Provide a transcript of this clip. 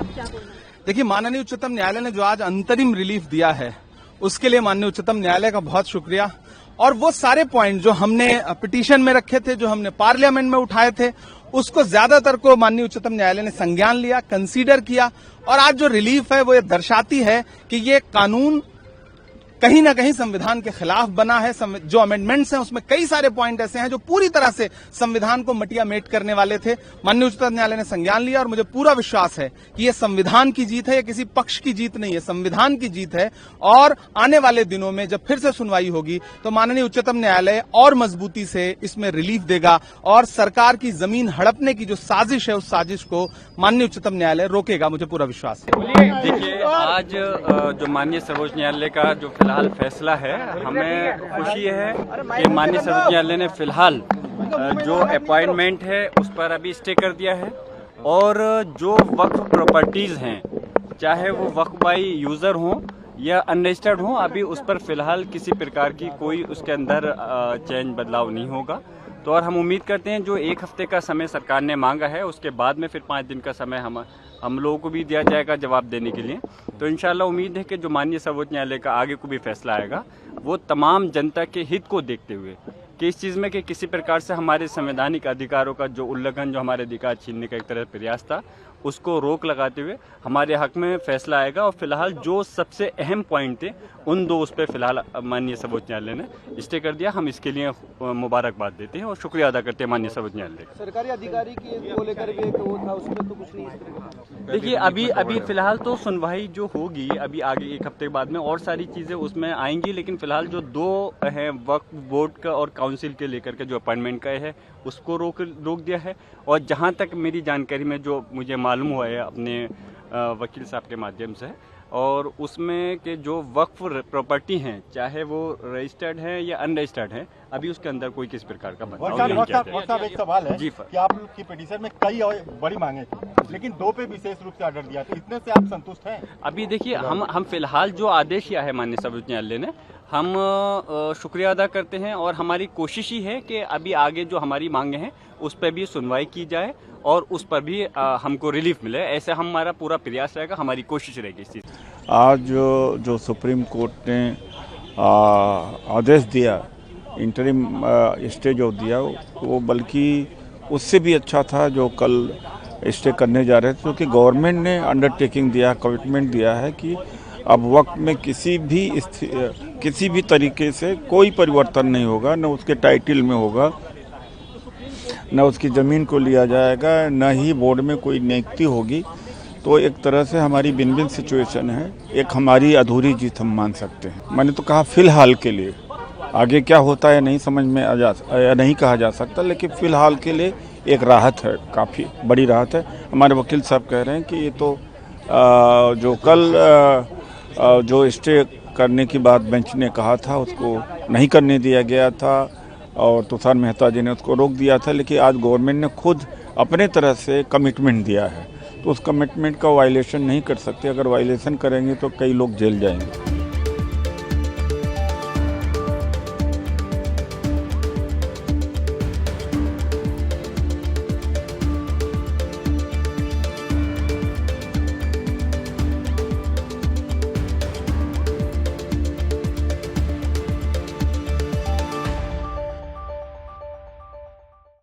आप क्या बोलना? देखिए, माननीय उच्चतम न्यायालय ने जो आज अंतरिम रिलीफ दिया है उसके लिए माननीय उच्चतम न्यायालय का बहुत शुक्रिया। और वो सारे पॉइंट जो हमने पिटीशन में रखे थे, जो हमने पार्लियामेंट में उठाए थे, उसको ज्यादातर को माननीय उच्चतम न्यायालय ने संज्ञान लिया, कंसीडर किया। और आज जो रिलीफ है वो ये दर्शाती है कि ये कानून कहीं ना कहीं संविधान के खिलाफ बना है। जो अमेंडमेंट्स हैं उसमें कई सारे पॉइंट ऐसे हैं जो पूरी तरह से संविधान को मटिया मेट करने वाले थे। माननीय उच्चतम न्यायालय ने संज्ञान लिया और मुझे पूरा विश्वास है कि ये संविधान की जीत है, ये किसी पक्ष की जीत नहीं है, संविधान की जीत है। और आने वाले दिनों में जब फिर से सुनवाई होगी तो माननीय उच्चतम न्यायालय और मजबूती से इसमें रिलीफ देगा और सरकार की जमीन हड़पने की जो साजिश है उस साजिश को माननीय उच्चतम न्यायालय रोकेगा, मुझे पूरा विश्वास है। देखिए, आज जो माननीय सर्वोच्च न्यायालय का जो फिलहाल फैसला है, हमें खुशी है कि माननीय सर्वोच्च न्यायालय ने फिलहाल जो अपॉइंटमेंट है उस पर अभी स्टे कर दिया है। और जो वक्फ प्रॉपर्टीज हैं, चाहे वो वक्फ बाई यूजर हों या अनरजिस्टर्ड हों, अभी उस पर फिलहाल किसी प्रकार की कोई उसके अंदर चेंज बदलाव नहीं होगा। तो और हम उम्मीद करते हैं जो 1 हफ्ते का समय सरकार ने मांगा है उसके बाद में फिर 5 दिन का समय हम लोगों को भी दिया जाएगा जवाब देने के लिए। तो इंशाल्लाह उम्मीद है कि जो माननीय सर्वोच्च न्यायालय का आगे को भी फैसला आएगा वो तमाम जनता के हित को देखते हुए कि इस चीज़ में कि किसी प्रकार से हमारे संवैधानिक अधिकारों का जो उल्लंघन, जो हमारे अधिकार छीनने का एक तरह प्रयास था, उसको रोक लगाते हुए हमारे हक में फैसला आएगा। और फिलहाल जो सबसे अहम पॉइंट थे उन दो उस पर फिलहाल माननीय सर्वोच्च न्यायालय ने स्टे कर दिया। हम इसके लिए मुबारकबाद देते हैं और शुक्रिया अदा करते हैं माननीय सर्वोच्च न्यायालय का। सरकारी अधिकारी को लेकर भी एक वो था, उसमें तो कुछ नहीं इस तरह का। देखिए, अभी फिलहाल तो सुनवाई जो होगी अभी आगे 1 हफ्ते के बाद में और सारी चीज़ें उसमें आएंगी, लेकिन फिलहाल जो 2 हैं वक्फ बोर्ड का और काउंसिल के लेकर के जो अपॉइंटमेंट का है उसको रोक दिया है। और जहाँ तक मेरी जानकारी में जो मुझे मालूम हुआ है अपने वकील साहब के माध्यम से, और उसमें के जो वक्फ प्रॉपर्टी हैं, चाहे वो रजिस्टर्ड है या अनरजिस्टर्ड है, अभी उसके अंदर कोई किस प्रकार का बदलाव नहीं किया गया। एक सवाल है जी कि आप लोग की पिटीशन में कई और बड़ी मांगे थी, लेकिन 2 पे विशेष रूप से ऑर्डर दिया, तो इतने से आप संतुष्ट हैं? अभी देखिए, हम फिलहाल जो आदेश किया है माननीय सर्वोच्च न्यायालय ने, हम शुक्रिया अदा करते हैं। और हमारी कोशिश ही है कि अभी आगे जो हमारी मांगे हैं उस पर भी सुनवाई की जाए और उस पर भी हमको रिलीफ मिले। ऐसे हमारा पूरा प्रयास रहेगा, हमारी कोशिश रहेगी इस चीज़। आज जो सुप्रीम कोर्ट ने आदेश दिया, इंटरिम स्टे जो दिया, वो बल्कि उससे भी अच्छा था जो कल स्टे करने जा रहे थे, क्योंकि गवर्नमेंट ने अंडरटेकिंग दिया, कमिटमेंट दिया है कि अब वक्त में किसी भी तरीके से कोई परिवर्तन नहीं होगा, न उसके टाइटल में होगा, न उसकी ज़मीन को लिया जाएगा, न ही बोर्ड में कोई नियुक्ति होगी। तो एक तरह से हमारी विन विन सिचुएशन है, एक हमारी अधूरी जीत हम मान सकते हैं। मैंने तो कहा फिलहाल के लिए, आगे क्या होता है नहीं समझ में नहीं कहा जा सकता, लेकिन फिलहाल के लिए एक राहत है, काफ़ी बड़ी राहत है। हमारे वकील साहब कह रहे हैं कि ये तो जो कल जो स्टे करने की बात बेंच ने कहा था उसको नहीं करने दिया गया था और तुषार मेहता जी ने उसको रोक दिया था, लेकिन आज गवर्नमेंट ने खुद अपने तरह से कमिटमेंट दिया है, तो उस कमिटमेंट का वायलेशन नहीं कर सकते। अगर वायलेशन करेंगे तो कई लोग जेल जाएंगे।